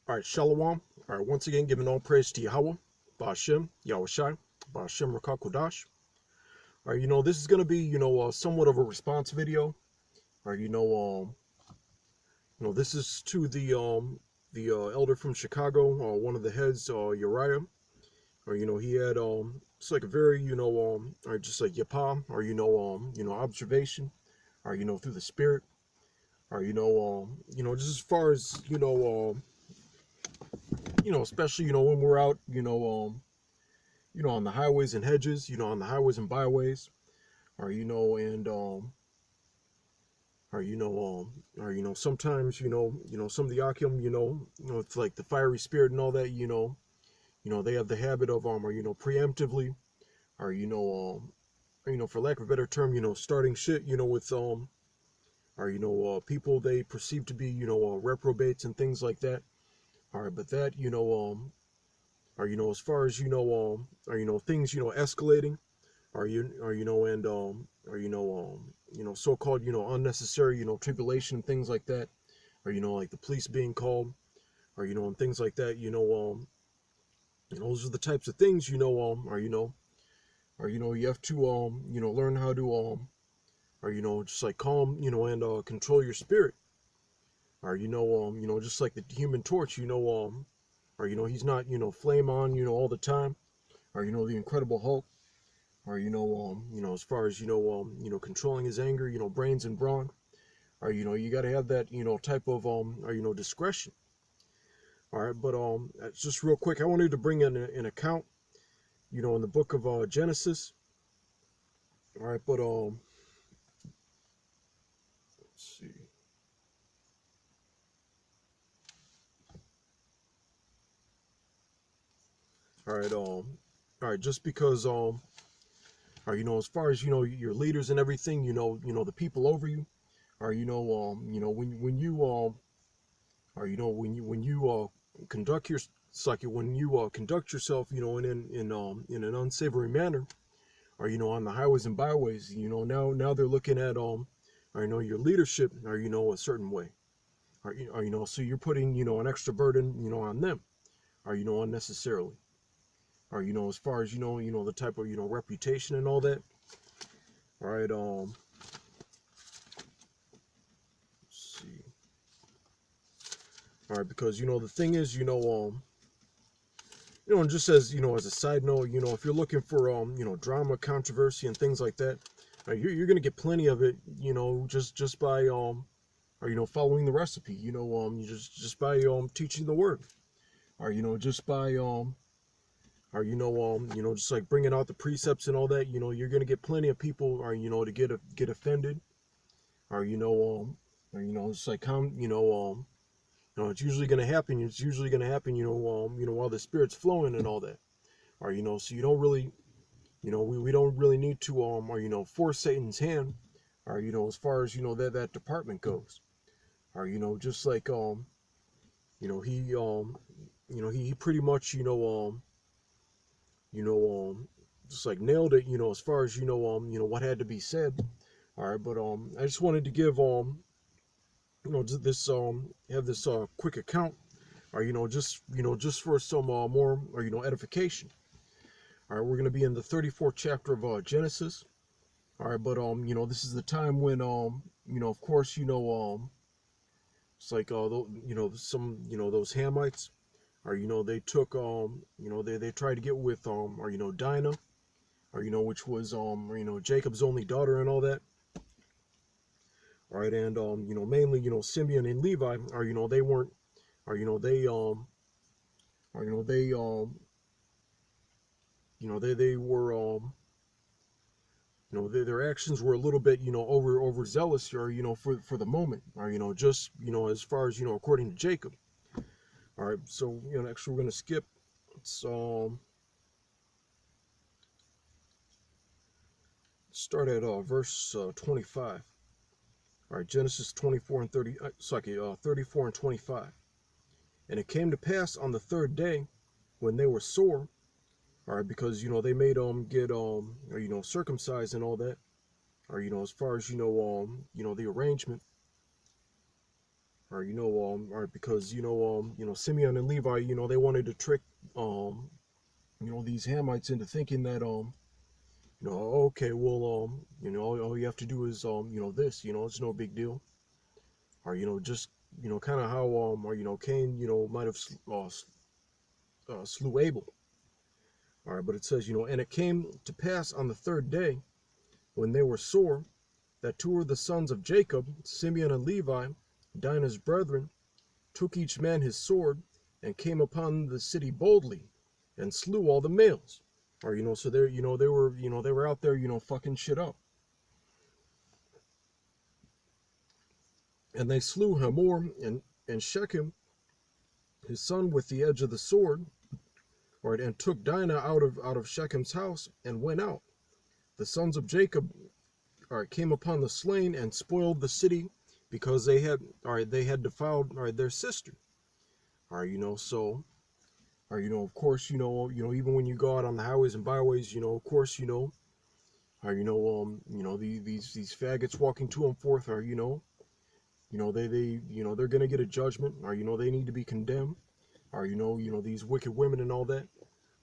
All right, Shalom. All right, once again, giving all praise to Yahweh, Ba'ashem, Yahushai, Ba'ashem Rakakodash. All right, this is going to be, somewhat of a response video. All right, this is to the elder from Chicago, one of the heads, Uriah. Or, he had, it's like a very, or just like Yapam, or, observation, or, through the spirit, or, just as far as, especially, when we're out, on the highways and hedges, on the highways and byways, or and or sometimes some of the Akim, it's like the fiery spirit and all that, they have the habit of or preemptively, or for lack of a better term, starting shit, with or people they perceive to be reprobates and things like that. All right, but that or as far as or things escalating, or and or so-called unnecessary tribulation, things like that, or like the police being called, or and things like that, those are the types of things or you have to learn how to or just like calm and control your spirit, or just like the Human Torch, or he's not flame on all the time, or the Incredible Hulk, or as far as controlling his anger, brains and brawn, or you got to have that type of or discretion. All right, but just real quick, I wanted to bring in an account in the book of Genesis. All right, but let's see. All right, just because or as far as your leaders and everything, the people over you, or when you or when you conduct your when you conduct yourself, in an unsavory manner, or on the highways and byways, now they're looking at or your leadership, or a certain way, or so you're putting an extra burden on them, or unnecessarily, or as far as the type of reputation and all that. All right, let's see. All right, because the thing is, and just as as a side note, if you're looking for drama, controversy, and things like that, you're gonna get plenty of it, just by or following the recipe, you just by teaching the word, or just by or just like bringing out the precepts and all that, you're gonna get plenty of people, or to get offended, or or it's like it's usually gonna happen. It's usually gonna happen, while the spirit's flowing and all that, or so you don't really, we don't really need to or force Satan's hand, or as far as that department goes, or just like he he pretty much you know just like nailed it, as far as what had to be said. All right, but I just wanted to give this have this quick account, or just for some more or edification. All right, we're going to be in the 34th chapter of Genesis. All right, but this is the time when of course it's like some those Hamites, or they took they tried to get with or Dinah, or which was or Jacob's only daughter and all that. All right, and mainly Simeon and Levi, or they weren't, or they or they were their actions were a little bit overzealous, or for the moment, or just as far as according to Jacob. All right, so next we're going to skip. It's start at verse 25. All right, Genesis 24 and 30, 34 and 25. And it came to pass on the third day, when they were sore, all right, because they made get or, circumcised and all that, or as far as the arrangement, or or because Simeon and Levi, they wanted to trick these Hamites into thinking that okay, well all you have to do is this, it's no big deal, or just kind of how or Cain might have slew Abel. All right, but it says and it came to pass on the third day, when they were sore, that two of the sons of Jacob, Simeon and Levi, Dinah's brethren, took each man his sword, and came upon the city boldly, and slew all the males. Or so they were out there fucking shit up, and they slew Hamor and Shechem his son with the edge of the sword, right, and took Dinah out of Shechem's house and went out. The sons of Jacob came upon the slain and spoiled the city, because they had defiled their sister. So of course even when you go out on the highways and byways, of course these faggots walking to and forth are they're gonna get a judgment, or they need to be condemned, or these wicked women and all that,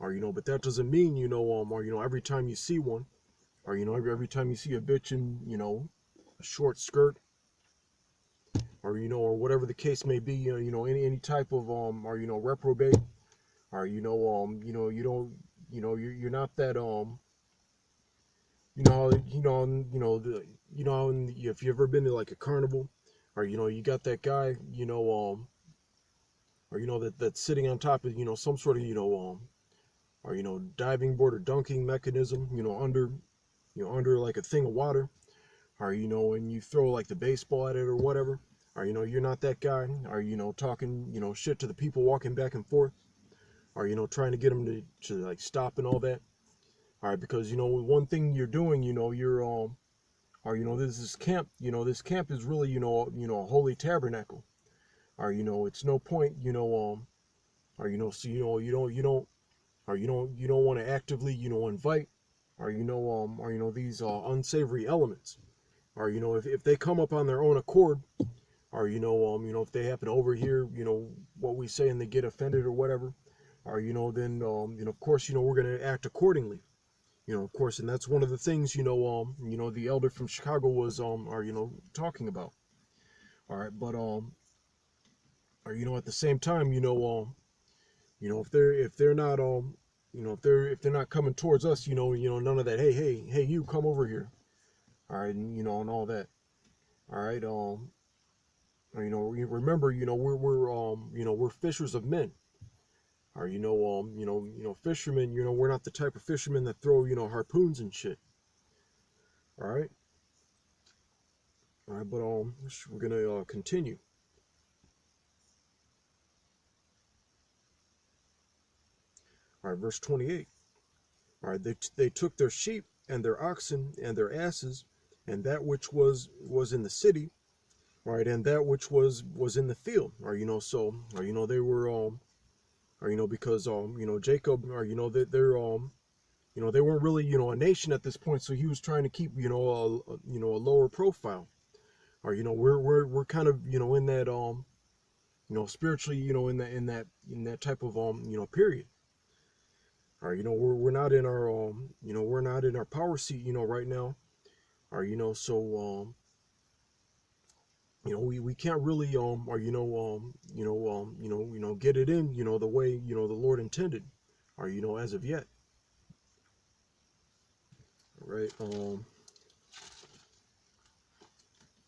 or but that doesn't mean or every time you see one, or every time you see a bitch in a short skirt, or whatever the case may be, any type of or reprobate, or you don't you're not that if you've ever been to like a carnival, or you got that guy or that's sitting on top of some sort of or diving board or dunking mechanism under under like a thing of water, or and you throw like the baseball at it or whatever, or you're not that guy, or talking shit to the people walking back and forth, or trying to get them to like stop and all that. All right, because one thing you're doing, you're or this camp, this camp is really a holy tabernacle, or it's no point or so you don't or you don't want to actively invite, or or these unsavory elements, or if they come up on their own accord, or if they happen to overhear what we say and they get offended or whatever, or then of course we're going to act accordingly, of course. And that's one of the things the elder from Chicago was or talking about. All right, but or at the same time if they're not if they're not coming towards us, none of that, hey you come over here, all right, and and all that. All right, remember we're fishers of men. Or fishermen, we're not the type of fishermen that throw harpoons and shit. All right. All right, but we're gonna continue. All right, verse 28. All right, they took their sheep and their oxen and their asses, and that which was in the city, right, and that which was in the field, or so, or they were or because Jacob, or they're they weren't really a nation at this point, so he was trying to keep a lower profile, or we're kind of in that spiritually in that type of period. Or we're not in our we're not in our power seat right now, or so we can't really or get it in the way the Lord intended, or as of yet. All right,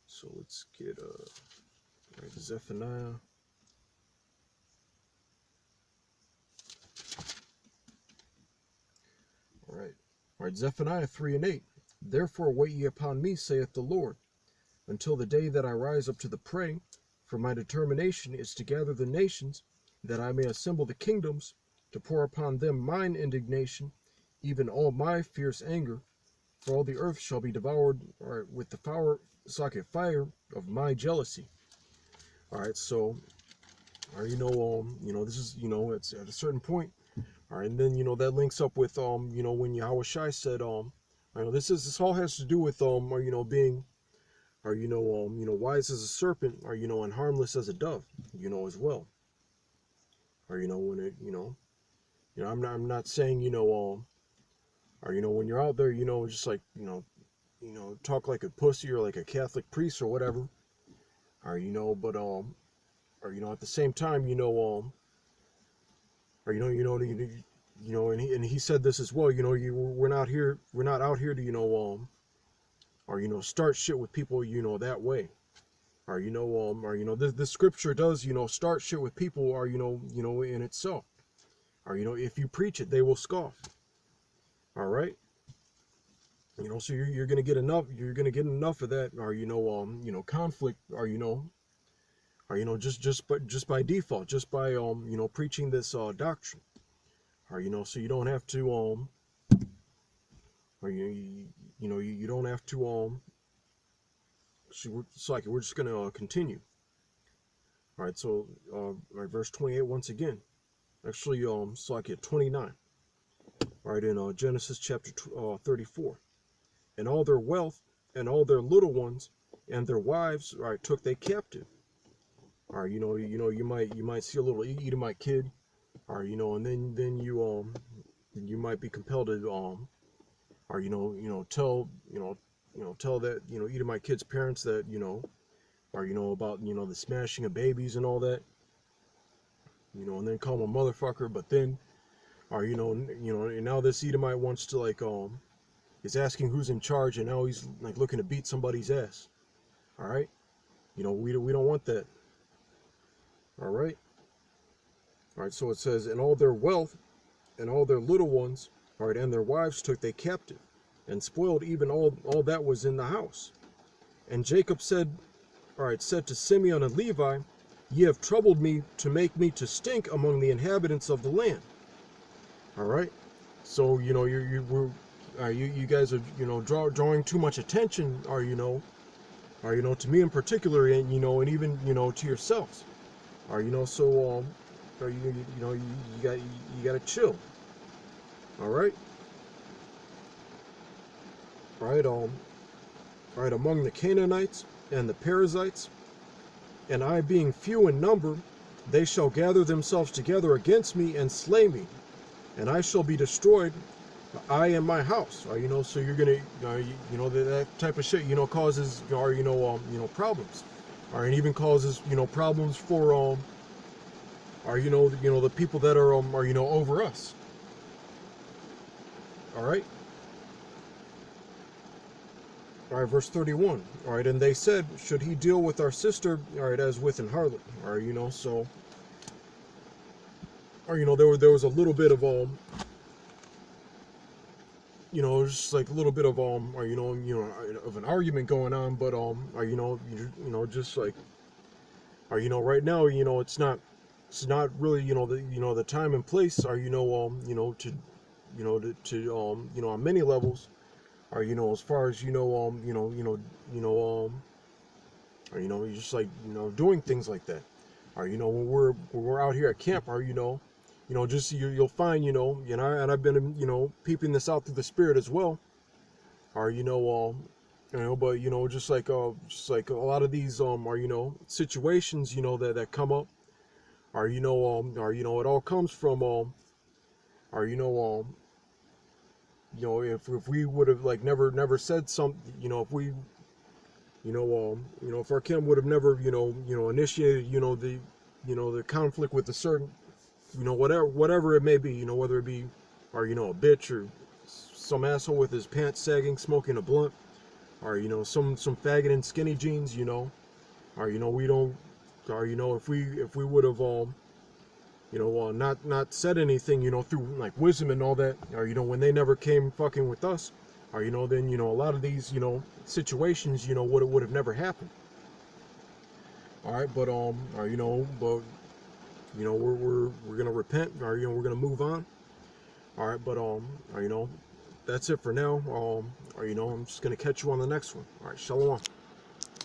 so let's get right, Zephaniah. All right, Zephaniah 3:8. Therefore wait ye upon me, saith the Lord, until the day that I rise up to the prey, for my determination is to gather the nations, that I may assemble the kingdoms, to pour upon them mine indignation, even all my fierce anger, for all the earth shall be devoured with the fire of my jealousy. All right, so this is it's at a certain point. All right, and then that links up with when Yahweh Shai said this all has to do with being are, wise as a serpent, are, and harmless as a dove, as well. Or, when it, I'm not saying, or, when you're out there, just like, talk like a pussy or like a Catholic priest or whatever, or, but, or, at the same time, or, and he said this as well, we're not out here to, or, start shit with people, that way. Or, this scripture does, start shit with people, or, in itself. Or, if you preach it, they will scoff. All right. So you're gonna get enough. You're gonna get enough of that, or conflict, or just by default, just by preaching this doctrine, or so you don't have to or you don't have to So we're just gonna continue. All right. So verse 28 once again. Actually, Slakia 29. All right, in Genesis chapter 34. And all their wealth and all their little ones and their wives, all right, took they captive. Or you might see a little Edomite kid, or and then you might be compelled to or tell that Edomite kid's parents that or about the smashing of babies and all that, and then call him a motherfucker. But then, or and now this Edomite wants to is asking who's in charge, and now he's like looking to beat somebody's ass. All right, we don't want that. All right. All right, so it says, and all their wealth and all their little ones, all right, and their wives took they captive, and spoiled even all that was in the house. And Jacob said to Simeon and Levi, ye have troubled me to make me to stink among the inhabitants of the land. All right, so you guys are drawing too much attention, or to me in particular, and and even to yourselves, or so or you got to chill. All right. All right, among the Canaanites and the Perizzites, and I being few in number, they shall gather themselves together against me and slay me, and I shall be destroyed, I and my house. Or so you're gonna that type of shit causes problems, or it even causes problems for or the people that are over us. All right. All right, verse 31. All right, and they said, should he deal with our sister, all right, as with an harlot? Or so, or there was a little bit of just like a little bit of or of an argument going on, but or just like, or right now, it's not really the time and place, or to on many levels, or as far as or you're just like doing things like that, or when we're out here at camp, or just you'll find and I've been peeping this out through the spirit as well, or but just like a lot of these are situations that come up, or or it all comes from or if we would have like never said something, if we if our Kim would have never initiated the conflict with a certain whatever it may be, whether it be or a bitch, or some asshole with his pants sagging smoking a blunt, or some faggot in skinny jeans, or we don't, or if we would have not said anything through like wisdom and all that, or when they never came fucking with us, or then a lot of these situations would have never happened. All right, but or but we're gonna repent, or we're gonna move on. All right, but or that's it for now. Or I'm just gonna catch you on the next one. All right, shalom.